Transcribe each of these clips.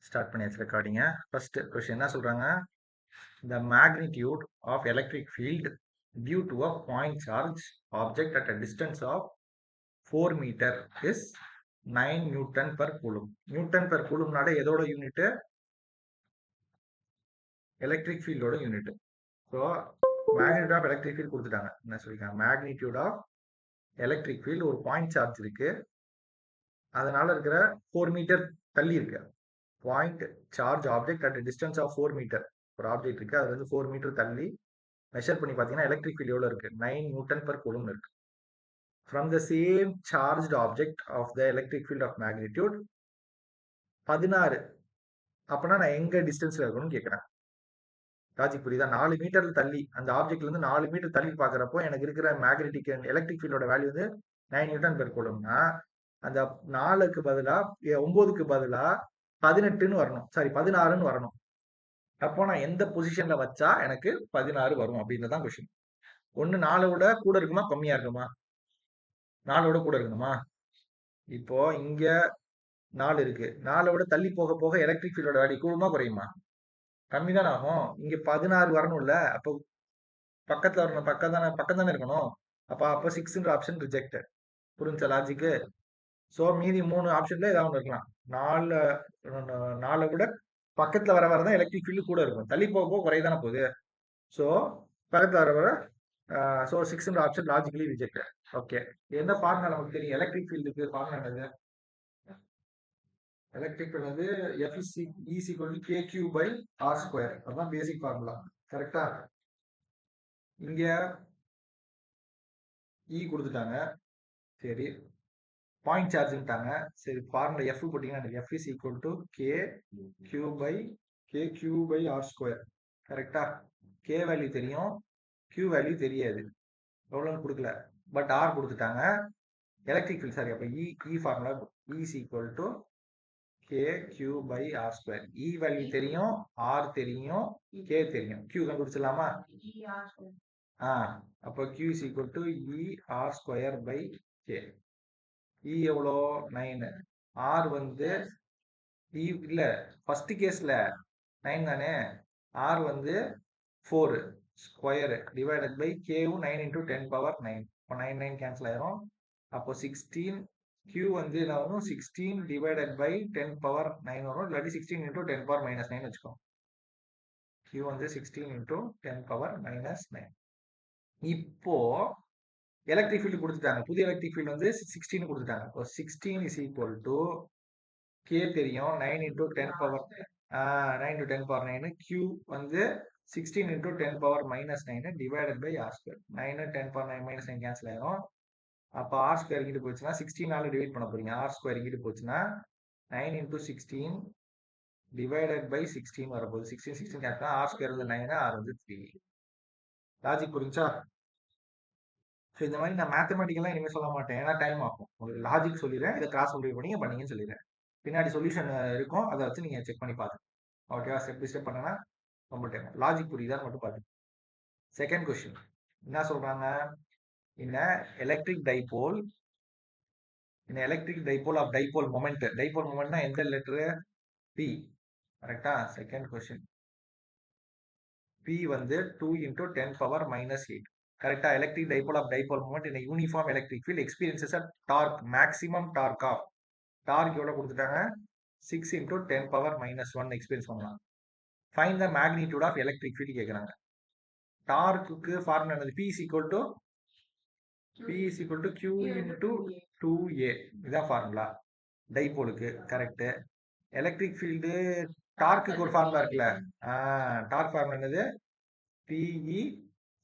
Start பண்ணியாச்சு recording. First question என்ன சொல்றாங்க? The magnitude of electric field due to a point charge object at a distance of 4 meter is 9 Newton per coulomb. Newton per coulomb நாட எதோட unit? Electric ஃபீல்டோட unit. So magnitude of electric field கொடுத்துட்டாங்க. என்ன சொல்லிருக்காங்க? Magnitude of electric field ஒரு point charge இருக்கு, அதனால இருக்கிற 4 மீட்டர் தள்ளி இருக்கு. Point charge object at distance of 4 metre. ஒரு ஆப்ஜெக்ட் இருக்கு, அதுல இருந்து 4 மீட்டர் தள்ளி மெஷர் பண்ணி பார்த்தீங்கன்னா எலக்ட்ரிக் ஃபீல்ட் எவ்வளோ இருக்கு? 9 நியூட்டன் per coulomb இருக்கு. From the same charged object of the electric field of magnitude 16. அப்பனா நான் எங்க டிஸ்டன்ஸ்ல இருக்கணும்னு கேட்குறேன். லாஜிக் புரியுதா? 4 மீட்டர்ல தள்ளி, அந்த ஆப்ஜெக்ட்ல இருந்து 4 மீட்டர் தள்ளி பார்க்குறப்போ எனக்கு இருக்கிற மேக்னெட்டிக் எலக்ட்ரிக் ஃபீல்டோட வேல்யூ வந்து 9 நியூட்டன் per coulombனா அந்த 4க்கு பதிலா 9க்கு பதிலா 18ன்னு வரணும், சாரி 16ன்னு வரணும். அப்போ நான் எந்த பொசிஷன்ல வச்சா எனக்கு 16 வரும் அப்படின்றதான் கொஸ்டின். ஒன்னு 4 விட கூட இருக்குமா கம்மியா இருக்குமா? 4 விட கூட இருக்கணுமா? இப்போ இங்க 4 இருக்கு, 4 விட தள்ளி போக போக எலக்ட்ரிக் ஃபீல்டோட வேல்யூ கூடுமா குறையுமா? கம்மி தானே ஆகும். இங்க 16 வரணும்ல, அப்போ பக்கத்துல வரணும், பக்கம் தானே இருக்கணும். அப்ப 6ன்ற ஆப்ஷன் ரிஜெக்ட். புரிஞ்சா லாஜிக்கு? ஸோ மீதி 3 ஆப்ஷன்ல ஏதாவது ஒன்று இருக்கலாம். 4 விட பக்கத்துல வர வரதான் எலக்ட்ரிக் ஃபீல்டு கூட இருக்கும், தள்ளி போக போக குறையதானே போகுது. ஸோ பக்கத்துல வர வர ஸோ 6ன்ற ஆப்ஷன் லாஜிக்கலி ரிஜெக்ட். ஓகே, என்ன ஃபார்முலா நமக்கு தெரியும்? எலக்ட்ரிக் ஃபீல்டுக்கு ஃபார்முலா என்னது? எலக்ட்ரிக் ஃபீல்ட் வந்து F is equal to KQ by R square. அதான் பேசிக் ஃபார்முலா. கரெக்டா? இங்க E கொடுத்துட்டாங்க, சரி. பாயிண்ட் சார்ஜ்ட்டாங்க, சரி. ஃபார்முலா F போட்டீங்கன்னா F is equal to KQ by R square. கரெக்டா? K வேல்யூ தெரியும், Q வேல்யூ தெரியாது, எவ்வளோன்னு கொடுக்கல, பட் R கொடுத்துட்டாங்க. எலக்ட்ரிக் ஃபீல்ட் சாரி, அப்போ E formula E is equal to KQ by R square. E value தெரியும், R தெரியும், K தெரியும். Q கண்டுபிடிச்சிடலாமா? அப்போ Q is equal to E R square by K. E எவ்வளோ? 9. R வந்து E இல்ல, first கேஸ்ல 9 தானே. R வந்து 4 square divided by K-வும் 9 into 10 power 9. இப்போ 9 9 கேன்சல் ஆயிரும். அப்போ 16. Q வந்து என்ன வரும்? 16 டிவைடட் பை 10 power 9 வரும், இல்லாட்டி 16 into 10 power minus 9 வச்சுக்கோம். Q வந்து 16 into 10 power minus 9. இப்போ எலக்ட்ரிக் ஃபீல்டு கொடுத்துட்டாங்க, புதிய எலக்ட்ரிக் ஃபீல்டு வந்து 16 கொடுத்துட்டாங்க. இப்போ 16 is equal to K தெரியும், 9 into 10 power 9 into 10 power 9. Q வந்து 16 into 10 power minus 9 divided by R square. 9 10 power 9 minus 9 cancel ஆயிரும். அப்போ R ஸ்கொயர் இங்கிட்டு போச்சுன்னா 16 டிவைட் பண்ண போறீங்க. R ஸ்கொயர் இங்கிட்டு போச்சுன்னா 9 into 16 டிவைடட் பை 16 வரப்போகுது. 16 16 கேன்சல், R ஸ்கொயர் வந்து 9, R வந்து 3. லாஜிக் புரிஞ்சா? ஸோ இந்த மாதிரி நான் மேத்தமெட்டிக்கெல்லாம் இனிமேல் சொல்ல மாட்டேன், ஏன்னா டைம் ஆகும். உங்களுக்கு லாஜிக் சொல்லிடுறேன், இதை கிராஸ் மல்டிப்ளை பண்ணி பண்ணீங்கன்னு சொல்லிடுறேன். பின்னாடி சொல்யூஷன் இருக்கும், அதை வச்சு நீங்க செக் பண்ணி பாருங்க. ஓகேவா? ஸ்டெப் பை ஸ்டெப் பண்ணனா ரொம்ப டைம். லாஜிக் புரியுதான்னு மட்டும் பாருங்க. செகண்ட் கொஸ்டின் என்ன சொல்றாங்க? in a electric dipole of dipole moment. Dipole moment எந்த லெட்டர்? P. கரெக்டா? செகண்ட் கொஸ்டின் P வந்து 2 into 10 power minus 8. கரெக்டா? electric dipole of dipole moment in a uniform electric field experiences a torque, maximum torque of, torque எவ்வளவு கொடுத்துட்டாங்க? 6 into 10 power minus 1 experience பண்ணலாம். Find the magnitude of electric field கேட்குறாங்க. டார்க்குக்கு formula என்னது? P is equal to Q into 2A. இதான் formula டைபோலுக்கு. Correct. Electric field டார்க்குக்கு ஒரு ஃபார்முலா இருக்குல்ல, டார்க் ஃபார்முலா என்னது? PE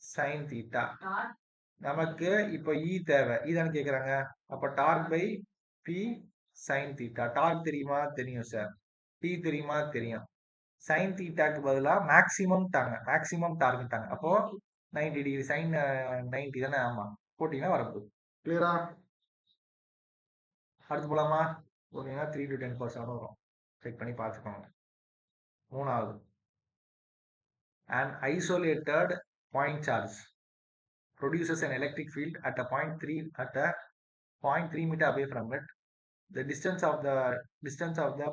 sin theta. நமக்கு இப்போ E தேவை, இதானு கேக்குறாங்க. அப்ப torque by P sin theta. Torque தெரியுமா? தெரியும் சார். P தெரியுமா? தெரியும். sin thetaக்கு பதிலா மேக்ஸிமம் தாங்க, மேக்ஸிமம் டார்கெட்டாங்க. அப்போ 90 டிகிரி sin 90 தானே? ஆமா, போட்டீங்கன்னா வரப்போகுது. கிளியரா? அடுத்து போலாமா? போனீங்கன்னா 3 to 10 % வரும், செக் பண்ணி பார்த்துக்கோங்க. மூணாவது, an isolated point charge produces an electric field at a point 3 meter away from it. The distance of the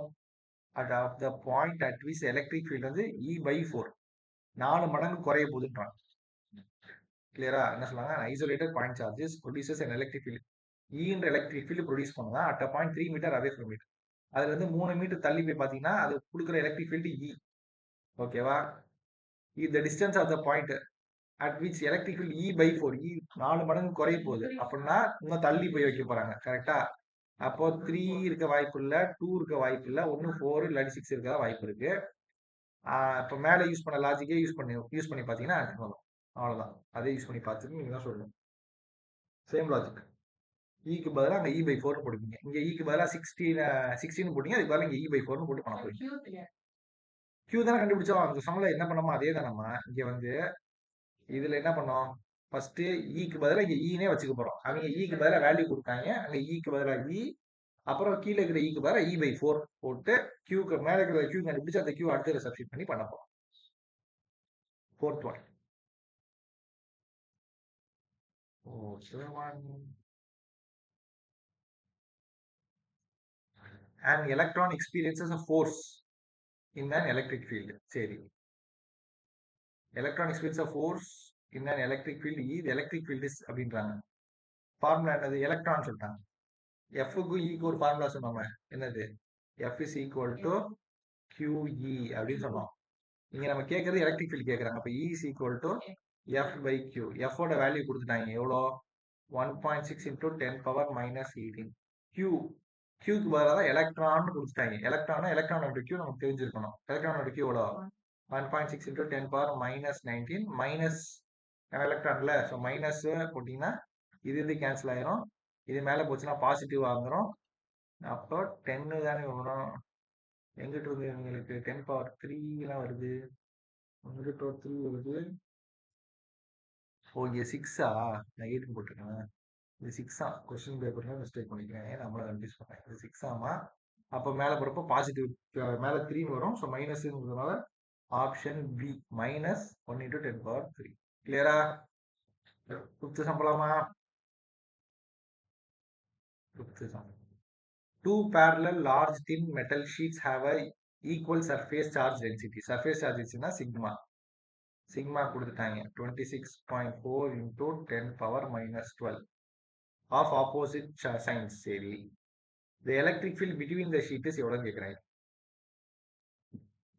at the point at which electric field வந்து E by 4 4 மடங்கு குறைய போகுதுன்றாங்க. கிளியரா என்ன சொல்றாங்க? isolated point charges produces an electric field. E என்ற electric field produce பண்ணுதா at a point 3 metre away from it. அதுல இருந்து 3 மீட்டர் தள்ளி போய் பாத்தீங்கன்னா அது கொடுக்குற எலக்ட்ரிக் ஃபீல்டு E. ஓகேவா? the distance of the point at which electric field E by 4 E 4 மடங்கு குறைய போகுது அப்படின்னா இன்னும் தள்ளி போய் வைக்க போறாங்க. கரெக்டா? அப்போ 3 இருக்க வாய்ப்பு இல்ல, 2 இருக்க வாய்ப்பு இல்ல, ஒன்னு 4 இல்லாட்டி 6 இருக்க வாய்ப்பு இருக்கு. இப்போ மேல யூஸ் பண்ண லாஜிக்கே யூஸ் பண்ணி பாத்தீங்கன்னா ஆன்சர் வரும். அவ்வளவுதான். அதே யூஸ் பண்ணி பார்த்துட்டு நீங்க தான் சொல்லணும். Same logic. ஈக்கு பதிலாக அங்கே இ பை 4 போடுவீங்க. இங்க ஈக்கு பதிலாக 16 போட்டீங்க, அதுக்கு பதிலாக இங்க இ பை 4 போட்டு பண்ண போறீங்க. கியூ தானே கண்டுபிடிச்சோம். அந்த சமல என்ன பண்ணோமோ அதே தான். நம்ம இங்க வந்து இதுல என்ன பண்ணோம்? ஃபர்ஸ்ட் ஈக்கு பதிலாக இங்க ஈனே வச்சுக்க போறோம். அவங்க ஈக்கு பதிலாக வேல்யூ கொடுத்தாங்க, அங்க ஈக்கு பதிலாக இ, அப்புறம் கீழே இருக்கிற ஈக்கு பதிலாக இ பை 4 போட்டு கியூக்கு மேல இருக்கிற கியூ கண்டுபிடிச்சு அந்த கியூ அடுத்த சப்ஸ்டிட் பண்ணி பண்ண போறோம். Fourth one. An electron experiences a force in an electric field. சரி, electron experiences a force in an electric field. The electric field is அப்படின்றாங்க. ஃபார்முலா என்னது? எலக்ட்ரான் சொல்லிட்டாங்க. எஃப்க்கு ஈக்கு ஒரு ஃபார்முலா சொன்னாங்க. என்னது? F is equal to QE அப்படின்னு சொன்னோம். இங்க நம்ம கேட்கறது எலக்ட்ரிக் ஃபீல்ட் கேட்கறாங்க. அப்ப E is equal to F by Q. எஃபோட வேல்யூ கொடுத்துட்டாங்க. எவ்வளோ? 1.6 into 10 power minus 18. கியூக்கு பதிலாக தான் எலக்ட்ரான் கொடுத்துட்டாங்க. எலக்ட்ரானோட கியூ நமக்கு தெரிஞ்சிருக்கணும். எலக்ட்ரானோட கியூ எவ்வளோ? 1.6 into 10 power minus 19 மைனஸ் எலக்ட்ரான்ல. ஸோ மைனஸ் போட்டிங்கன்னா இது கேன்சல் ஆயிரும். இது மேலே போச்சுன்னா பாசிட்டிவ் ஆகுறோம். அப்போ 10 தானே வரும். எங்கிட்ட இருந்து எங்களுக்கு 10 power 3 எல்லாம் வருது. 3 வருது. ஓ இங்கே 6ஆ? நான் 8 போட்டிருக்கேன். இது 6ஆ? கொஸ்டின் பேப்பர்ல மிஸ்டேக் பண்ணிக்கிறேன். நம்மள கன்ஃபியூஸ் பண்ணேன். இது 6ஆமா? அப்போ மேலே போகிறப்போ பாசிட்டிவ் மேலே 3 வரும். ஸோ மைனஸ்ங்கிறதுனால option B minus 1 into 10 power 3. கிளியரா? ஃபிஃப்த் சம்பளமா? ஃபிஃப்த் சம்பளம். 2 parallel large thin metal sheets have a equal surface charge density. Surface charge density sigma. Sigma கொடுத்துட்டாங்க 26.4 into 10 power minus 12 of opposite signs. சரி, the electric field between the sheet is எவ்வளவு கேட்குறாங்க?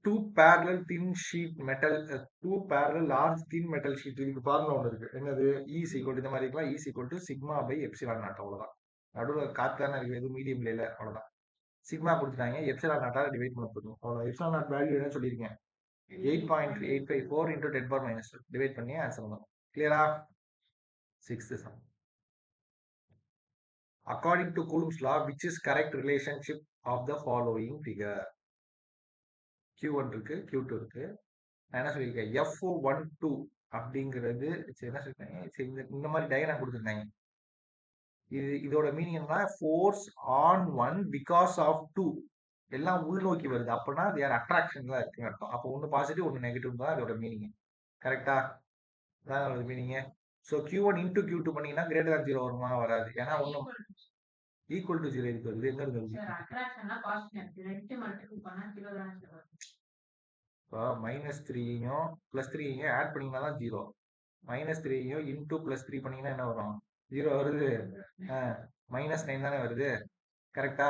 2 parallel thin sheet metal, 2 parallel large thin metal sheet. இதுக்கு formula ஒன்று இருக்கு. என்னது? E is equal to இந்த மாதிரி இருக்கலாம். E is equal to sigma by epsilon naught. அவ்வளவுதான். நடுவில் காத்தான இருக்கு, எதுவும் மீடியம்ல இல்லை. அவ்வளவுதான். சிக்மா கொடுத்துட்டாங்க, எப்சிலான் நாட்டால டிவைட் பண்ண போதும். அவ்வளோ. எப்சிலான் நாட் வேல்யூ என்ன சொல்லியிருக்கேன்? 8.854 into 10 power minus 2 டிவைட் பண்ணி ஆன்சர் வரும். கிளியரா? Sixth some. According to Coulomb's law, which is correct relationship of the following figure? Q1 இருக்கு, Q2 இருக்கு. நான் என்ன சொல்லியிருக்கேன்? FO12 அப்படிங்கிறது என்ன சொல்லியிருக்காங்க? இந்த மாதிரி டயக்ராம் கொடுத்துருந்தாங்க. இதோட மீனிங் என்ன? Force on 1 because of 2. எல்லாம் உள்நோக்கி வருது. அப்படின்னா அது யார் அட்ராக்ஷன் தான் இருக்குன்னு அர்த்தம். அப்போ ஒன்று பாசிட்டிவ் ஒன்று நெகட்டிவ் தான் அதோட மீனிங். கரெக்டா? அதான் அதோட meaning. So Q1 into Q2 பண்ணீங்கன்னா கிரேட்டர் தான் 0 வருமா? வராது. ஏன்னா ஒன்றும் ஈக்குவல் டு 0 இருக்கு. வருது. எங்க இருக்கு? இப்போ -3யும் +3யும் ஆட் பண்ணீங்கன்னா தான் 0. -3யும் இன்டூ +3 பண்ணீங்கன்னா என்ன வரும்? 0 வருது. -9 தானே வருது. கரெக்டா?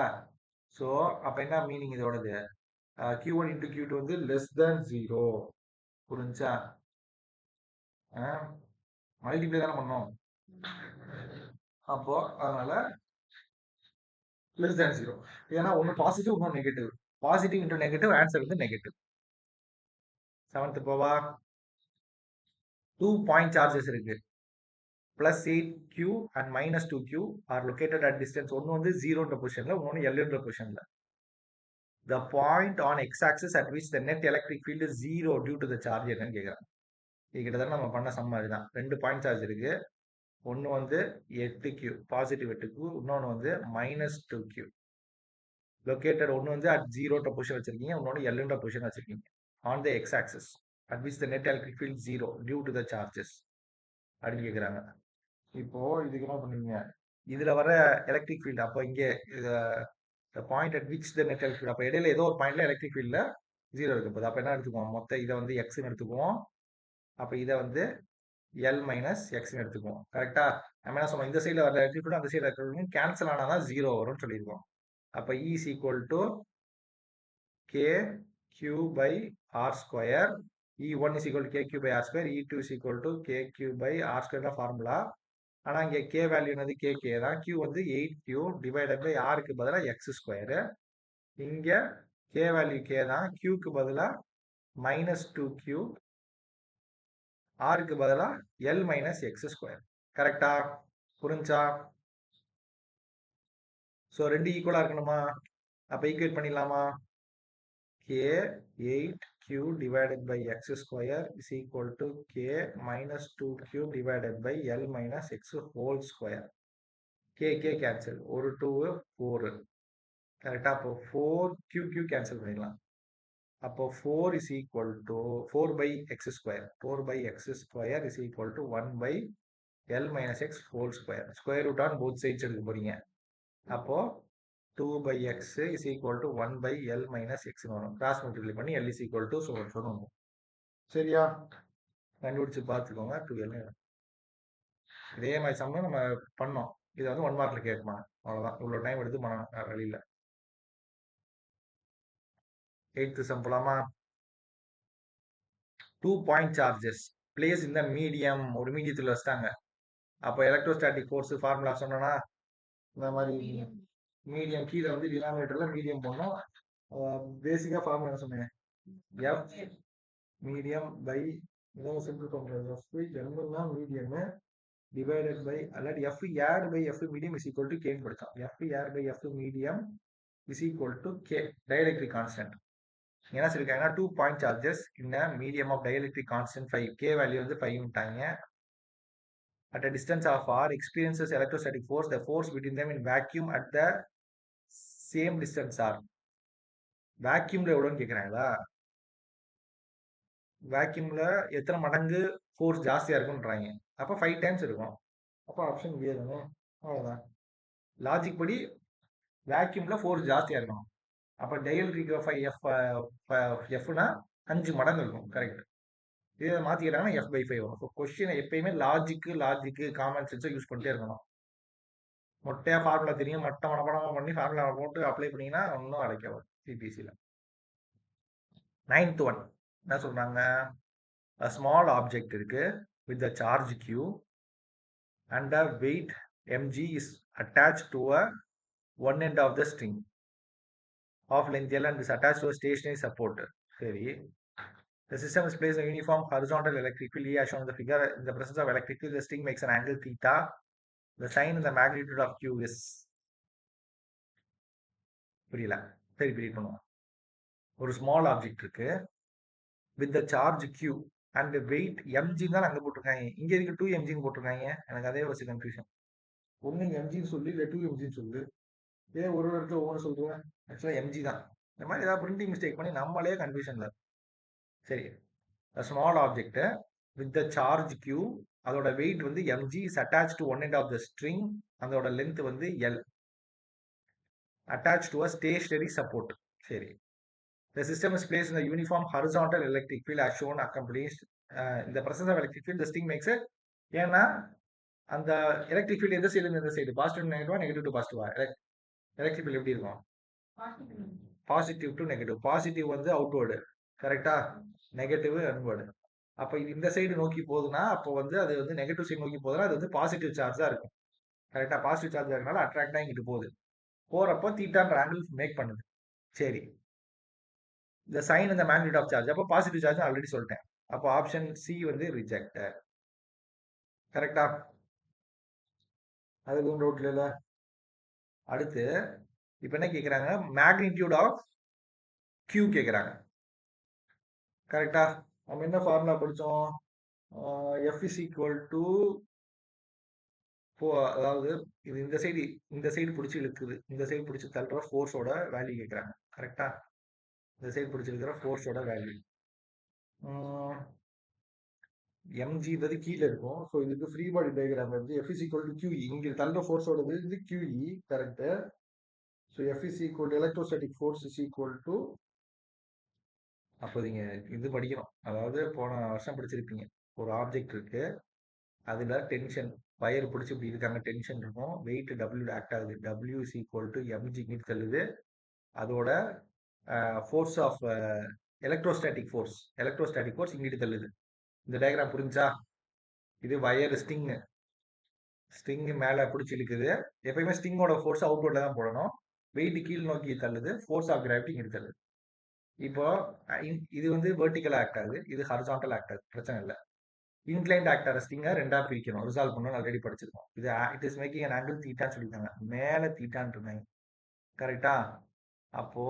ஸோ அப்போ என்ன மீனிங் இதோடது? Q1 into Q2 வந்து லெஸ் தேன் 0. புரிஞ்சா? மல்டிப்ளை தானே பண்ணோம். அப்போ அதனால லெஸ் தேன் 0. ஏன்னா ஒன்று பாசிட்டிவ் இன்னொன்று negative. Positive into negative answer வந்து நெகட்டிவ். 7th போவா? 2 பாயிண்ட் சார்ஜஸ் இருக்கு. +8Q and -2Q are located at distance. ஒன்று வந்து 0ன்ற பொசிஷன்ல, இன்னொன்று Lன்ற பொசிஷன்ல. The point on x-axis at which the net electric field is 0 due to the charge என்னன்னு கேட்குறாங்க. இது கிட்டத்தட்ட நம்ம பண்ண சம் அதுதான். 2 பாயிண்ட் சார்ஜ் இருக்கு. ஒன்று வந்து 8Q பாசிட்டிவ் 8Q, இன்னொன்று வந்து -2Q. லொக்கேட்டட் ஒன்று வந்து at 0ன்ற பொசிஷன் வச்சிருக்கீங்க, இன்னொன்று Lன்ற பொசிஷன் வச்சிருக்கீங்க. On the x-axis at which the net electric field 0 due to the charges அப்படின்னு கேட்குறாங்க. இப்போ இதுக்கு என்ன பண்ணுவீங்க? இதுல வர எலக்ட்ரிக் ஃபீல்டு அப்போ இங்கே the point at which the net electric field, அப்போ இடையில ஏதோ ஒரு பாயிண்ட்ல எலக்ட்ரிக் ஃபீல்ட்ல 0 இருக்க போகுது. அப்போ என்ன எடுத்துக்குவோம், மொத்த இதை வந்து எக்ஸ்ன்னு எடுத்துக்குவோம். அப்போ இதை வந்து எல் மைனஸ் எக்ஸ்ன்னு எடுத்துக்குவோம். கரெக்டா? நம்ம என்ன சொன்னோம், இந்த சைடில் வர எலக்ட்ரிக் ஃபீல்டு அந்த சைடில் இருக்கிற கேன்சல் ஆனால் தான் 0 வரும்னு சொல்லியிருக்கோம். அப்போ E is equal to KQ by R square. E1 is equal to KQ by R square. E2 is equal to KQ by R square தான் ஃபார்முலா. ஆனால் இங்கே K வேல்யூ என்னது KK தான். Q வந்து 8Q டிவைடட் பை Rக்கு பதிலாக X square. இங்கே K value K தான். Qக்கு பதிலாக -2Q, Rக்கு பதிலாக L மைனஸ் எக்ஸ் ஸ்கொயர். கரெக்டா? புரிஞ்சா? ஸோ ரெண்டு ஈக்குவலாக இருக்கணுமா? அப்போ ஈக்குவேட் பண்ணிடலாமா? K 8Q divided by X square is equal to K minus 2Q divided by L minus X whole square. K cancel. ஒரு 2 4. கரெக்டா? அப்போ 4Q cancel பண்ணிடலாம். அப்போ 4 is equal to 4 by X square. 4 by X square is equal to 1 by L minus X whole square. Square root on both sides எடுக்க போறீங்க. அப்போ 2 by x is equal to 1 by L minus x வரும். Cross multiply பண்ணி L is equal to வரும். சரியா? கண்டுபிடிச்சு பார்த்துக்கோங்க. 2L. இதே மாதிரி சம்பளம் நம்ம பண்ணோம். இதை வந்து 1 மார்க்ல கேட்கலாம். அவ்வளோதான். இவ்வளோ டைம் எடுத்து பண்ணணும் வழியில். 8th சம் போலாமா? 2 point charges place in the medium. ஒரு மீடியத்தில் வச்சிட்டாங்க. அப்போ எலக்ட்ரோஸ்டாட்டிக் ஃபோர்ஸ் ஃபார்முலா சொன்னோன்னா இந்த மாதிரி மீடியம் கீழே வந்து டினாமினேட்டர்ல மீடியம் போடணும். பேசிக்கா ஃபார்முலா என்ன சொன்னேன், எஃப் மீடியம் பை இதை சிம்பிள் பண்ணுறது, எஃப் எம்னா மீடியம் டிவைடட் பை அல்லது F air by F medium is equal to கேன்னு படித்தோம். F air by F medium is equal to K dielectric constant. என்ன சொல்லியிருக்காங்கன்னா 2 பாயிண்ட் சார்ஜஸ் இந்த medium of dielectric constant 5, K value வந்து 5ட்டாங்க. at a distance of r experiences electrostatic force, the force between them in vacuum at the same distance r. வேக்யூம்ல எவ்வளோன்னு கேட்குறாங்களா? வேக்யூம்ல எத்தனை மடங்கு force ஜாஸ்தியாக இருக்குன்றாங்க. அப்போ 5 டைம்ஸ் இருக்கும். அப்போ ஆப்ஷன் பி தானே. அவ்வளோதான். லாஜிக் படி வேக்யூம்ல ஃபோர்ஸ் ஜாஸ்தியாக இருக்கணும். அப்போ டைஎலக்ட்ரிக் எஃப்னா 5 மடங்கு இருக்கும். கரெக்ட். இதை மாற்றிக்கிறாங்கன்னா F/5 வரும். இப்போ கொஸ்டினை எப்பயுமே லாஜிக்கு காமன் சென்ஸை யூஸ் பண்ணிட்டே இருக்கணும். மொட்டையாக ஃபார்முலா தெரியும், மொட்டை மனப்படமாக பண்ணி ஃபார்முலா போட்டு அப்ளை பண்ணிங்கன்னா ஒன்றும் அடைக்க வரும் சிபிஎஸ்சியில். 9th one என்ன சொல்றாங்க, a small object இருக்கு with the charge q and the weight mg is attached to a one end of the string of length L and is attached to a stationary support. சரி, the system is placed in a uniform horizontal electric field E as shown in the figure. In the presence of electric field, the string makes an angle theta. The sign and the magnitude of q is புரியல. சரி, read பண்ணுவோம். ஒரு small object இருக்கு with the charge q and the weight mg தான் அங்க போட்டிருக்காங்க. இங்க இருக்கு 2 mg போட்டிருக்காங்க. எனக்கு அதே ஒரு கன்ஃபியூஷன். ஒண்ணு mg சொல்லி இல்ல 2 mg சொல்லு. ஏன் ஒரு இடத்துல ஒவ்வொரு சொல்றேன். ஆக்சுவலா mg தான். இந்த மாதிரி ஏதாவது பிரிண்டிங் மிஸ்டேக் பண்ணி நம்மளே கன்ஃபியூஷன்ல. சரி, a small object with the charge q, அதோட weight வந்து mg is attached to one end of the string, அதோட length வந்து L, attached to a stationary support. சரி, the system is placed in the uniform horizontal electric field as shown accomplished. In the presence of electric field, the string makes it. ஏன்னா அந்த electric field எந்த side எந்த side, positive நெகட்டிவா negative to பாசிட்டிவா? Electric field எப்படி இருக்கும்? Positive to negative. Positive வந்து outward, கரெக்டா? Negative inward. அப்போ இது இந்த சைடு நோக்கி போகுதுன்னா அப்போ வந்து அது வந்து நெகட்டிவ் சைடு நோக்கி போகுதுன்னா அது வந்து பாசிட்டிவ் சார்ஜா இருக்கும். கரெக்டா? பாசிட்டிவ் சார்ஜா இருக்கனால அட்ராக்ட் ஆகிட்டு போகுது. போறப்போ தீட்டான்ற ஆங்கிள் மேக் பண்ணுது. சரி, the sign and the magnitude of charge, அப்போ பாசிட்டிவ் சார்ஜ் ஆல்ரெடி சொல்லிட்டேன். அப்போ ஆப்ஷன் சி வந்து ரிஜெக்டட். கரெக்டா? அதுக்கு ஒன்றும் டவுட் இல்ல. அடுத்து இப்போ என்ன கேட்குறாங்க, மேக்னிடியூட் ஆஃப் கியூ கேட்குறாங்க. கரெக்டா? நம்ம என்ன ஃபார்முலா படித்தோம், எஃப் இஸ் ஈக்குவல் டு, அதாவது இது இந்த சைடு பிடிச்சி இழுக்குது, இந்த சைடு பிடிச்சி தள்ளுற ஃபோர்ஸோட வேல்யூ கேட்குறாங்க. கரெக்டா? இந்த சைடு பிடிச்சிருக்கிற ஃபோர்ஸோட வேல்யூ எம்ஜின்றது கீழே இருக்கும். ஸோ இதுக்கு ஃப்ரீ பாடி டயக்ராம் வந்து F is equal to QE. இங்கே தள்ளுற ஃபோர்ஸோட வந்து QE. Correct. So F is equal to electrostatic force is equal to, அப்போ நீங்கள் இது படிக்கணும், அதாவது போன வருஷம் படிச்சிருப்பீங்க. ஒரு ஆப்ஜெக்ட் இருக்கு, அதில் டென்ஷன் வயர் பிடிச்சி இப்படி இருக்காங்க, டென்ஷன் இருக்கும், வெயிட் டபிள்யூ ஆக்ட் ஆகுது, W is equal to mg மீட் தள்ளுது. அதோட ஃபோர்ஸ் ஆஃப் எலக்ட்ரோஸ்டாட்டிக் ஃபோர்ஸ் இங்கிட்டு தள்ளுது. இந்த டயக்ராம் புரிஞ்சா? இது வயர் ஸ்ட்ரிங் மேலே பிடிச்சி இழுக்குது. எப்பயுமே ஸ்ட்ரிங்கோட ஃபோர்ஸ் அவுட்வர்ட்ல தான் போடணும். வெயிட் கீழ் நோக்கி தள்ளுது, ஃபோர்ஸ் ஆஃப் கிராவிட்டி இங்கிட்டு தள்ளுது. இப்போ இது வந்து வெர்டிக்கல் ஆக்ட் ஆகுது, இது ஹரிசாண்டல் ஆக்ட் ஆகுது, பிரச்சனை இல்லை. இன்க்ளைன்ட் ஆக்டர் ஸ்டிங்கை ரெண்டா பிரிக்கணும், ரிசால்வ் பண்ணணும், ஆல்ரெடி படிச்சிருக்கோம். இது it is making an angle தீட்டான்னு சொல்லியிருக்காங்க, மேலே தீட்டான்னு இருந்தாங்க, கரெக்டா? அப்போ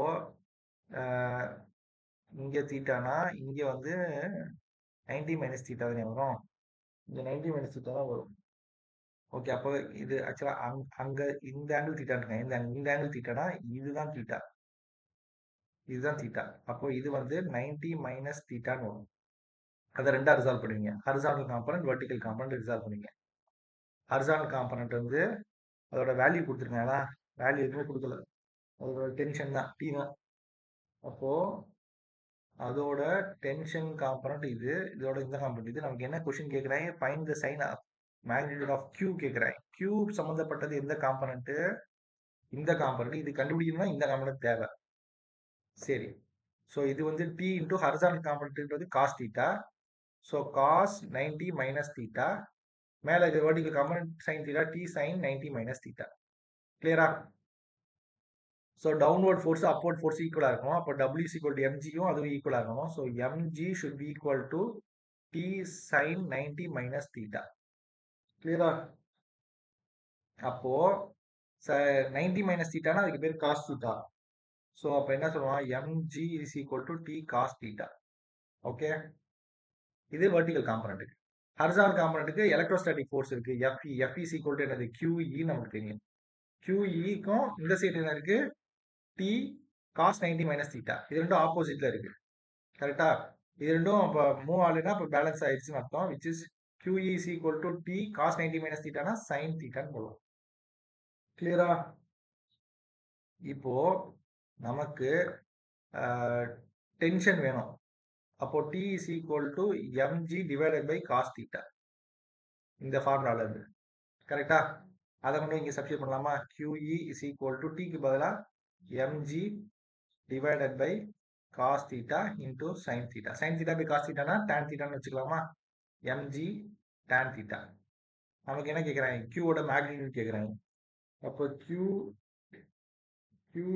இங்கே தீட்டானா இங்கே வந்து 90 மைனஸ் தீட்டா தானே வரும், இங்கே 90 மைனஸ் தீட்டா தான் வரும். ஓகே, அப்போ இது ஆக்சுவலாக அங்கே இந்த ஆங்கிள் தீட்டான்னு இருக்காங்க, இந்த ஆங்கிள் தீட்டானா இதுதான் தீட்டா, இதுதான் தீட்டா. அப்போ இது வந்து 90 மைனஸ் தீட்டான்னு வரும். அதை ரெண்டா ரிசால்வ் பண்ணுவீங்க, horizontal component vertical component resolve பண்ணுவீங்க. ஹரிசாண்டல் காம்பனன்ட் வந்து அதோட வேல்யூ கொடுத்துருக்காங்களா, வேல்யூ எதுவுமே கொடுக்கல, அதோட டென்ஷன் தான், டி தான். அப்போ அதோட டென்ஷன் காம்பனன்ட் இது, இதோட இந்த காம்பனன்ட் இது. நமக்கு என்ன கொஸ்டின் கேட்குறாங்க, find the sign of magnitude of Q கேட்குறாங்க. கியூ சம்மந்தப்பட்டது எந்த காம்பனன்ட், இந்த காம்பனன்ட். இது கண்டுபிடிக்கணும்னா இந்த காம்பனன்ட் தேவை. சரி, ஸோ இது வந்து டி இன்டூ ஹரிசாண்டல் காம்பனன்ட்ன்றது cos theta. So cos 90 minus theta, மேலே இது vertical component sine theta, T sine 90 minus theta. கிளியரா? So downward force upward force ஈக்குவலாக இருக்கும். அப்போ டபிள்யூ இஸ் ஈக்குவல் டு எம்ஜியும் அதுவும் ஈக்குவலாக இருக்கணும். So mg should be equal to T sine 90 minus theta. கிளியரா? அப்போ 90 மைனஸ் தீட்டானா அதுக்கு பேர் காஸ் தீட்டா. ஸோ அப்போ என்ன சொல்லுவான், MG is equal to T cos theta. Okay, இது வெர்டிகல் காம்பனன்ட்டுக்கு. ஹரிசாண்டல் காம்பனன்ட்டுக்கு எலக்ட்ரோஸ்டாட்டிக் ஃபோர்ஸ் இருக்கு, FE. FE is equal to என்னது, கியூஇ நமக்கு தெரியும். கியூஇக்கும் இந்த சைடு என்ன இருக்கு, டி காஸ் 90 மைனஸ் தீட்டா. இது ரெண்டும் ஆப்போசிட்ல இருக்கு, கரெக்டா? இது ரெண்டும் இப்போ மூவ் ஆகலைன்னா இப்போ பேலன்ஸ் ஆயிடுச்சுன்னு அர்த்தம். Which is QE is equal to T cos 90 minus தீட்டானா sin தீட்டான்னு போடுவோம். கிளியரா? இப்போ நமக்கு டென்ஷன் வேணும். அப்போ T is equal to mg divided by cos theta, இந்த ஃபார்முலால இருந்து, கரெக்டா? அதை கொண்டு இங்கே சப்ஸ்டிட்யூட் பண்ணலாமா? QE is equal to T க்கு பதிலாக mg divided by cos theta into sin theta. sin theta by cos theta na tan theta ன்னு வச்சுக்கலாமா? mg tan theta. நமக்கு என்ன கேட்குறாங்க, q ஓட மேக்னிடியூட் கேட்குறாங்க. அப்போ q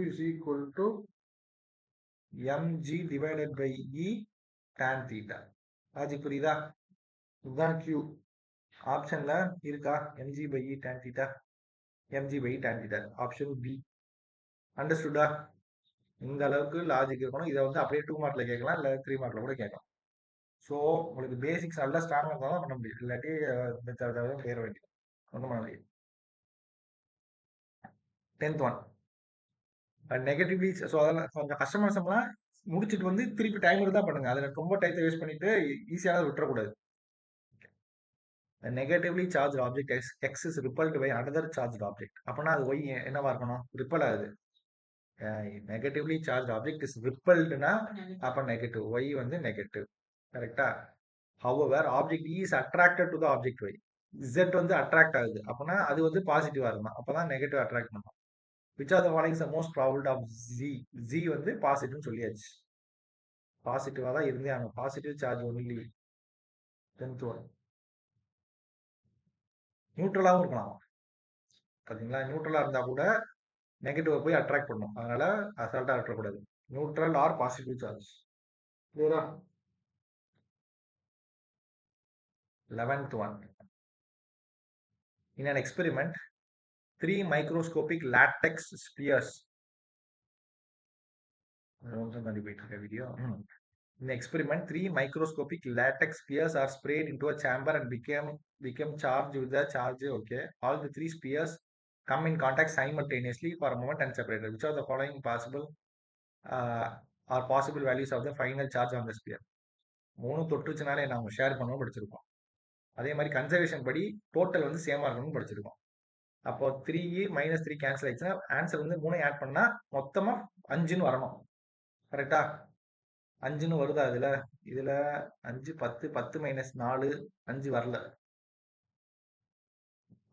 is equal to mg divided by e tan theta. Logic புரியுதா? இதுதான் q. ஆப்ஷன்ல இருக்கா mg by e tan theta? mg by e tan theta, option B. அண்டர்ஸ்டுடா? இந்த அளவுக்கு லாஜிக் இருக்கணும். இதை வந்து அப்படியே 2 மார்க்ல கேட்கலாம், இல்லை 3 மார்க்ல கூட கேட்கலாம். ஸோ உங்களுக்கு பேசிக்ஸ் நல்லா ஸ்ட்ராங்காக இருந்தால் தான் பண்ண முடியும், இல்லாட்டி பேர வேண்டியது ஒன்றும் பண்ண முடியும். 10th one negatively. ஸோ அதெல்லாம் கொஞ்சம் கஷ்டமான சம்லாம் முடிச்சுட்டு வந்து திருப்பி டைம் இருந்தால் பண்ணுங்க, அதில் ரொம்ப டைத்தை வேஸ்ட் பண்ணிட்டு ஈஸியாக விட்டுறக்கூடாது. Negatively charge object X is repelled by another charge object. அப்படின்னா அது ஒய் என்னவா இருக்கணும், ரிப்பல் ஆகுது. நெகட்டிவ்லி சார்ஜ் ஆப்ஜெக்ட் இஸ் ரிப்பல்டுனா அப்போ நெகட்டிவ், ஒய் வந்து நெகட்டிவ், கரெக்டா? however object E is attracted to the object Y, Z வந்து அட்ராக்ட் ஆகுது, அப்படின்னா அது வந்து பாசிட்டிவா இருக்கும், அப்பதான் நெகட்டிவ் அட்ராக்ட் பண்ணும். which are the following is the most probability of Z வந்து பாசிட்டிவ்னு சொல்லியாச்சு, பாசிட்டிவா தான் இருந்தே ஆகணும், positive charge only. 10th one நியூட்ரலாகவும் இருக்கலாம், பார்த்தீங்களா? நியூட்ரலா இருந்தா கூட நெகட்டிவ் போய் அட்ராக்ட் பண்ணும், அதனால அசால்ட்டா விட்டுறக்கூடாது. Neutral or positive charge. கிளியரா? 11th one. In an experiment, 3 microscopic latex spheres. Video. In the experiment, 3 microscopic latex spheres are sprayed into a chamber and become charged with the charge. Okay, all the 3 spheres come in contact simultaneously for a moment and separated. Which are the following possible are possible values of the final charge on the sphere? 3 தொட்டுச்சுனாலே நாம share பண்ணவும் படிச்சிருக்கோம். அதே மாதிரி conservation படி total வந்து சேமா இருக்கணும்னு படிச்சிருக்கோம். அப்போ 3 -3 கேன்சல் ஆயிடுச்சுன்னா ஆன்சர் வந்து 3 ஆட் பண்ணா மொத்தமா 5ன்னு வரணும். கரெக்டா? 5ன்னு வருதா இதுல? இதுல 5 10 10 -4 5 வரல.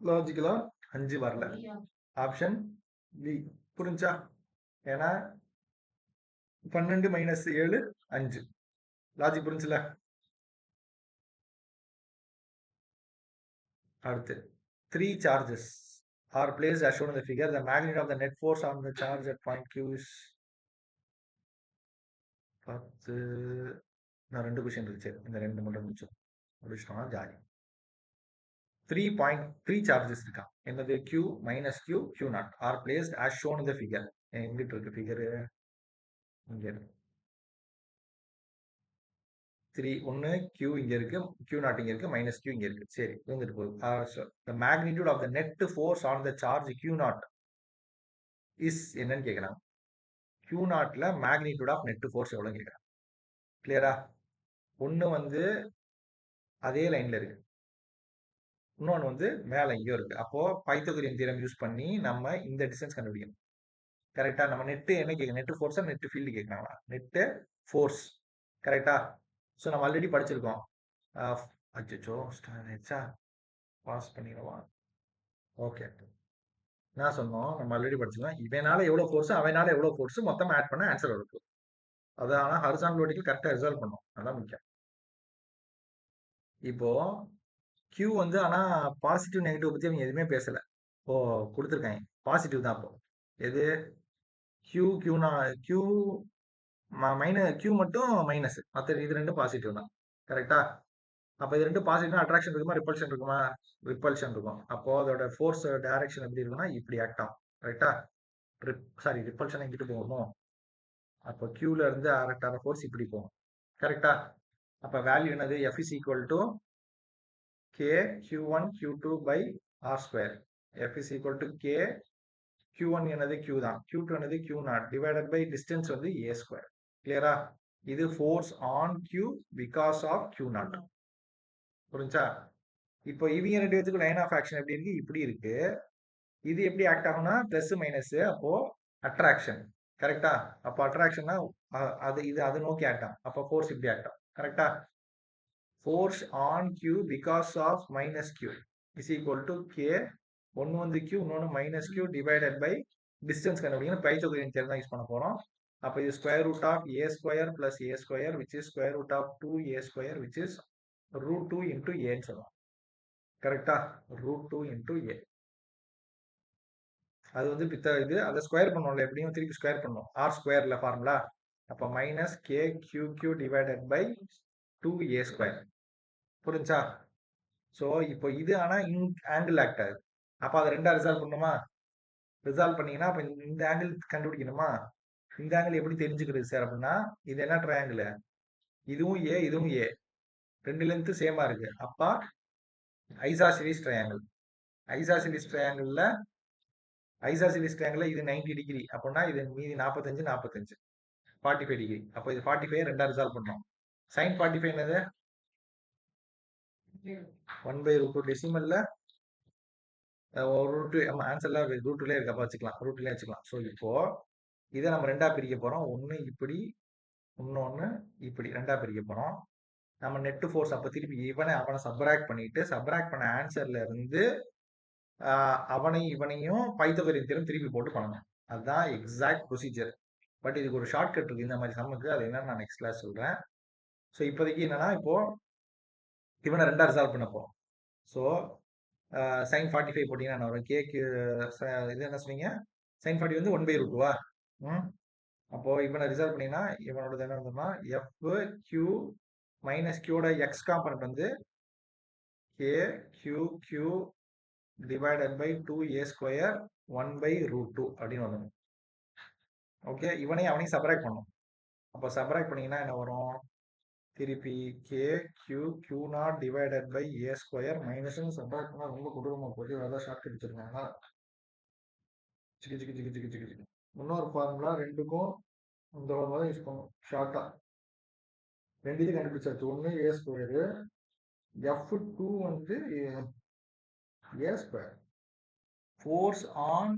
லாஜிக்கலா 5 வரல. Option B. புரிஞ்சா? ஏன்னா 12 -7 5. லாஜிக் புரிஞ்சுல? அடுத்து 3 charges are placed as shown in the figure. The magnitude of the net force on the charge at point Q is 10. நான் 2 கொஸ்டின் இருந்துச்சு, இந்த 2 மட்டும் முடிச்சிட்டோம்னா ஜாலி. 3 charges இருக்கா, என்னது Q minus Q Q naught are placed as shown in the figure. எங்கிட்டு இருக்கு figure? இங்க இருக்கு. 3 1 Q இங்க இருக்கு, Q naught இங்க இருக்கு, minus Q இங்க இருக்கு. சரி, வந்துட்டு போகுது. The magnitude of the net force on the charge Q naught is என்னன்னு கேக்குறாங்க. Q நாட்ல மேக்னிடியூட் ஆஃப் நெட் ஃபோர்ஸ் எவ்வளவு கேட்குறாங்க. கிளியரா? ஒன்று வந்து அதே லைன்ல இருக்கு, இன்னொன்று வந்து மேலே எங்கேயோ இருக்கு. அப்போ பைத்தகோரியன் தியரம் யூஸ் பண்ணி நம்ம இந்த டிஸ்டன்ஸ் கண்டுபிடிக்கணும். கரெக்டா? நம்ம நெட்டு என்ன கேட்க, நெட் ஃபோர்ஸா நெட் ஃபீல்டு கேட்கறாங்களா? Net force. கரெக்டா? ஸோ நம்ம ஆல்ரெடி படிச்சிருக்கோம். அச்சோ ஸ்டார்ச்சா பாஸ் பண்ணிடுவான். ஓகே, நான் சொன்னோம் நம்ம ஆல்ரெடி படிச்சிருக்கோம். இவனால எவ்வளோ ஃபோர்ஸ், அவனால எவ்வளோ ஃபோர்ஸ், மொத்தம் ஆட் பண்ண ஆன்சர் வரும். அதான் ஆனால் ஹரிசாண்டல் வெர்டிகல் கரெக்டாக ரிசால்வ் பண்ணும், அதான் முக்கியம். இப்போ Q வந்து ஆனா பாசிட்டிவ் நெகட்டிவ் பத்தி அவங்க எதுவுமே பேசல. ஓ, கொடுத்துருக்காங்க பாசிட்டிவ் தான். அப்போ எது Q Q மட்டும் மைனஸ், மற்ற இது ரெண்டும் பாசிட்டிவ் தான். கரெக்டா? அப்ப இது ரெண்டும் பாசிட்டிவ் அட்ராக்ஷன் இருக்குமா ரிப்பல்ஷன் இருக்குமா? ரிப்பல்ஷன் இருக்கும். அப்போ அதோட ஃபோர்ஸ் டைரக்ஷன் எப்படி இருக்குன்னா இப்படி ஆக்ட் ஆகும். கரெக்டா? சாரி, ரிப்பல்ஷன் எங்கிட்டு போகணும், அப்போ Qல இருந்து ஆக்ட் ஆகிற ஃபோர்ஸ் இப்படி போகும். கரெக்டா? அப்ப வேல்யூ என்னது? F is equal to K Q1 Q2 by R square. F is equal to K Q1 என்னது Q தான், Q2 என்னது Q naught divided by distance வந்து A ஸ்கொயர். கிளியரா? இது force on Q because of Q naught. புரிஞ்சா? இப்போ இவங்க ரெண்டு பேத்துக்கு லைன் ஆஃப் ஆக்ஷன் எப்படி இருக்கு? இப்படி இருக்கு. இது எப்படி ஆக்ட் ஆகும்னா பிளஸ் மைனஸ், அப்போ அட்ராக்ஷன். கரெக்டா? அப்போ அட்ராக்ஷன்னா அது இது அது நோக்கி ஆக்ட் ஆகும். அப்போ ஃபோர்ஸ் இப்படி ஆக்ட் ஆகும். கரெக்டா? Force on Q because of minus Q is equal to K, ஒன்று வந்து Q இன்னொன்று minus Q divided by distance கண்டுபிடிக்கணும். பைத்தகோரியன் தியரம் தான் யூஸ் பண்ண போறோம். அப்போ இது square root of A square plus A square which is square root of 2A square which is root 2 into ஏன்னு சொல்லலாம். கரெக்டா? Root 2 into A. அது வந்து இது அதை ஸ்கொயர் பண்ணுவோம்ல, எப்படியும் திருப்பி ஸ்கொயர் பண்ணுவோம், ஆர் ஸ்கொயர்ல ஃபார்முலா. அப்போ minus K Q Q divided by 2A square. புரிஞ்சா? ஸோ இப்போ இது ஆனா ஆங்கிள் ஆக்ட் ஆகுது. அப்போ அதை ரெண்டா ரிசால்வ் பண்ணுமா? ரிசால்வ் பண்ணீங்கன்னா அப்போ இந்த ஆங்கிள் கண்டுபிடிக்கணுமா? இந்த ஆங்கிள் எப்படி தெரிஞ்சுக்கிறது சார் அப்படின்னா, இது என்ன ட்ரையாங்கிள், இதுவும் ஏ இதுவும் ஏ, ரெண்டு லென்த் சேமா இருக்கு. அப்பா ஐசாசிலிஸ் ட்ரையாங்கிள். ஐசாசிலிஸ் ட்ரையாங்கிள்ல இது 90 டிகிரி அப்படின்னா இது மீதி 45 45 45 டிகிரி. அப்போ இது 45 ரெண்டா ரிசால்வ் பண்ணோம். சைன் 45 என்னது? 1/√2 டெசிமல்ல ரூட். நம்ம ஆன்சர்ல ரூட்லயே இருக்கப்ப வச்சுக்கலாம், ரூட்லயே வச்சுக்கலாம். ஸோ இப்போ இதை நம்ம ரெண்டா பிரிக்க போறோம். ஒன்னு இப்படி, இன்னொன்னு இப்படி ரெண்டா பிரிக்க போறோம். நம்ம நெட் ஃபோர்ஸ் அப்ப திருப்பி அவனை சப்ராக்ட் பண்ணிட்டு சப்ராக்ட் பண்ண ஆன்சர்ல இருந்து அவனையும் இவனையும் பைத்தகோரியன் தியரம் திருப்பி போட்டு பண்ணணும். அதுதான் எக்ஸாக்ட் ப்ரொசீஜர். பட் இதுக்கு ஒரு ஷார்ட் கட் இருக்கு இந்த மாதிரி சம்முக்கு, அது என்னன்னு நான் நெக்ஸ்ட் கிளாஸ் சொல்றேன். ஸோ இப்போதைக்கு என்னன்னா, இப்போ இவனை ரெண்டா ரிசால்வ் பண்ண போறோம். ஸோ சைன் 45 போட்டீங்கன்னா என்ன வரும்? கேக்கு இது என்ன சொன்னீங்க? சைன் 40 வந்து 1/√2வா? அப்போ இவனை ரிசால்வ் பண்ணீங்கன்னா இவனோட என்ன இருந்தோம்னா எஃப் கியூ மைனஸ் கியூட எக்ஸ் காம்பனண்ட் வந்து K Q Q divided by 2A square 1/√2 அப்படின்னு வரணும். ஓகே, இவனையும் அவனையும் சப்ராக்ட் பண்ணும். அப்போ சப்ராக்ட் பண்ணீங்கன்னா என்ன வரும்? திருப்பி K Q Q naught divided by A square minus subtract பண்ணா ரொம்ப கொடூரமா போட்டு நல்லா ஷார்ட் அடிச்சிருக்காங்க. இன்னொரு ஃபார்முலா ரெண்டுக்கும் இந்த ஃபார்முலா தான் யூஸ் பண்ணும் ஷார்ட்டா. ரெண்டு இது கண்டுபிடிச்சாச்சு. ஒன்று ஏ ஸ்கொயரு, F2 வந்து A square. Force on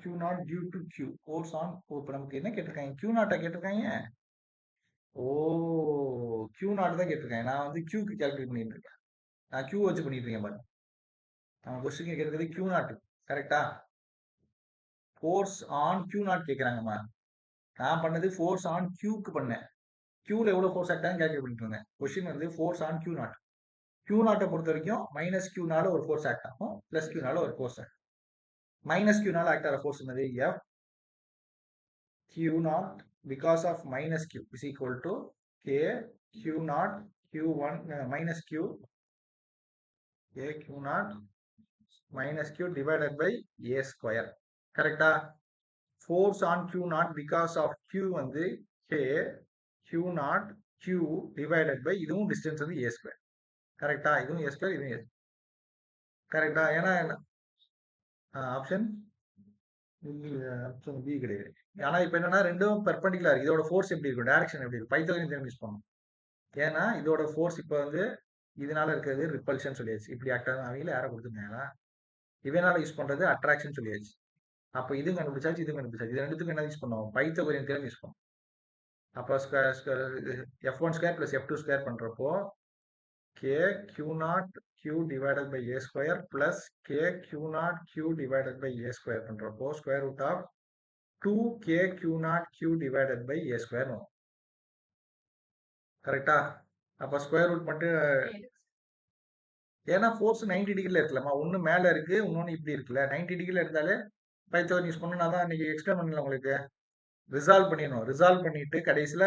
q naught due to q. Force on, இப்போ நமக்கு என்ன கேட்டிருக்காங்க, q நாட்டை கேட்டிருக்காங்க. ஓ, q நாட் தான் கேட்டிருக்காங்க. நான் வந்து q க்கு கால்குலேட் பண்ணிட்டு இருக்கேன். நான் q வச்சு பண்ணிட்டு இருக்கேன் பாருங்க. நம்ம கொஸ்டின் கேட்கறது q நாட், கரெக்டா? ஃபோர்ஸ் ஆன் q நாட் கேட்கறாங்கம்மா. நான் பண்ணது ஃபோர்ஸ் ஆன் q பண்ணேன். q எவ்வளவு ஃபோர்ஸ் ஆக்டான்னு கால்குலேட் பண்ணிட்டு இருந்தேன். கொஸ்டின் வந்து force on q naught. q நாட்டை பொறுத்த வரைக்கும் மைனஸ் q நால ஒரு ஃபோர்ஸ் ஆக்ட் ஆகும், பிளஸ் q நால ஒரு ஃபோர்ஸ் ஆக்ட். மைனஸ் q நால ஆக்ட் ஆகிற ஃபோர்ஸ் என்னது, f q naught because of minus q is equal to k q naught q1 minus q k q not minus q divided by a square, கரெக்டா? Force on q naught because of q வந்து k q naught q divided by இதுவும் distance வந்து a square, கரெக்டா? இதுவும் a square, இதுவும் a, கரெக்டா? ஏன்னா option option B கிடையாது. ஆனா இப்ப என்னன்னா ரெண்டும் பெர்பெண்டிகுலர். இதோட ஃபோர்ஸ் எப்படி இருக்கும், டைரக்ஷன் எப்படி இருக்கும், பைத்தகோரியன் தியரம் யூஸ் பண்ணணும். ஏன்னா இதோட ஃபோர்ஸ் இப்ப வந்து இதனால இருக்கிறது ரிப்பல்ஷன் சொல்லியாச்சு. இப்படி ஆக்டர் அவங்கள யாரை கொடுத்துருந்தாங்களா, இவனால யூஸ் பண்றது அட்ராக்ஷன் சொல்லியாச்சு. அப்ப இது கண்டுபிடிச்சாச்சு, இது கண்டுபிடிச்சாச்சு. இது ரெண்டுத்துக்கும் என்ன யூஸ் பண்ணுவோம், பைத்தகோரியன் தியரம் யூஸ் பண்ணுவோம். அப்ப f1 square plus f2 square பண்றப்போ k q naught q divided by a square plus k q naught q divided by a square பண்றப்போ square root of 2k q naught q divided by a square வரும், கரெக்டா? அப்ப square root மட்டும், ஏன்னா force 90 டிகிரில இருக்குல்லம்மா, ஒன்னு மேல இருக்கு, இன்னொன்னு இப்படி இருக்குல்ல. 90 டிகிரில இருந்தாலே பைத்தகோரியன் யூஸ் பண்ணணும். அதான் இன்னைக்கு எக்ஸ்பிளைன் பண்ணல உங்களுக்கு. ரிசால்வ் பண்ணிடணும். ரிசால்வ் பண்ணிட்டு கடைசியில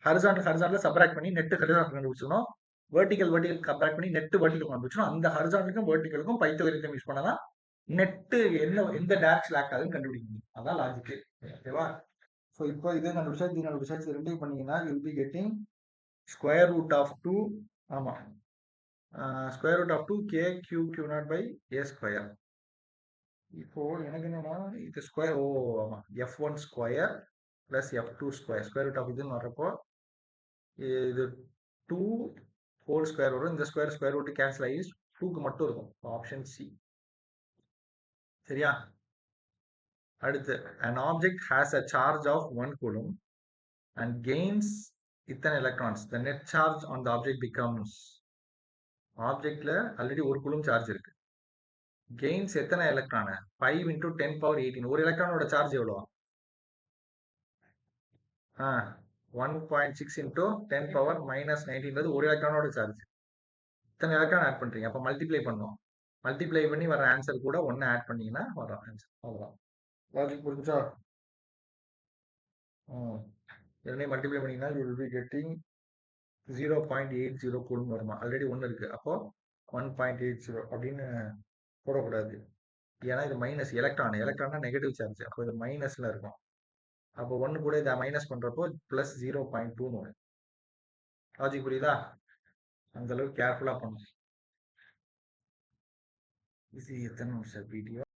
ஹரிசாண்டல் சப்ராக்ட் பண்ணி நெட் ஹரிசாண்டல் கண்டுபிடிச்சணும். வெர்டிகல் சப்ராக்ட் பண்ணி நெட் வெர்டிகல் கண்டுபிடிச்சணும். அந்த ஹரிசாண்டலுக்கும் வெர்டிகலுக்கும் பைத்தகோரியன் யூஸ் பண்ணதான் நெட் எந்த டைரக்ஷன் ஆக்ட் ஆகுதுன்னு கண்டுபிடிக்க முடியும். அதான் லாஜிக், ஓகேவா? ஸோ இப்போ இது கண்டுபிடிச்சா இது கண்டுபிடிச்சா ரெண்டையும் பண்ணீங்கன்னா you'll be getting square root of 2, ஆமா, square root of 2k q naught by a square. இப்போ எனக்கு என்னன்னா இது ஸ்கொயர், ஓ ஆமா, f1 square plus f2 square, square root of இதுன்னு வர்றப்போ இது 2 ஹோல் ஸ்கொயர் வரும். இந்த ஸ்கொயர் ஸ்கொயர் ரூட் கேன்சல் ஆகி 2க்கு மட்டும் இருக்கும். ஆப்ஷன் சி, சரியா? அடுத்து, an object has a charge of 1 coulomb and gains இத்தனை electrons, the net charge on the object becomes, ஆப்ஜெக்ட்ல ஆல்ரெடி 1 கூலும் சார்ஜ் இருக்கு, கெயின்ஸ் எத்தனை எலக்ட்ரான், 5 into 10 power 18. ஒரு எலக்ட்ரானோட சார்ஜ் எவ்வளோ, 1.6 into 10 power minus 19 ஒரு எலக்ட்ரானோட சார்ஜ். இத்தனை எலக்ட்ரான் ஆட் பண்றீங்க, அப்ப மல்டிப்ளை பண்ணும். மல்டிப்ளை பண்ணி வர ஆன்சர் கூட 1 ஆட் பண்ணீங்கன்னா வர ஆன்சர். அவ்வளவுதான். லாஜிக் புரிஞ்சா? இதனை மல்டிப்ளை பண்ணீங்கன்னா you will be getting 0.80 coulomb வருமா. ஆல்ரெடி 1 இருக்கு, அப்போ 1.80 அப்படின்னு போடக்கூடாது. ஏன்னா இது மைனஸ் எலக்ட்ரான் நெகட்டிவ் சார்ஜ், அப்போ இது மைனஸ்ல இருக்கும். அப்போ 1 கூட இதை மைனஸ் பண்றப்போ பிளஸ் 0.2 வரும். லாஜிக் புரியுதா? அந்த அளவுக்கு கேர்ஃபுல்லா பண்ணணும். இது எத்தனை நிமிஷம் வீடியோ?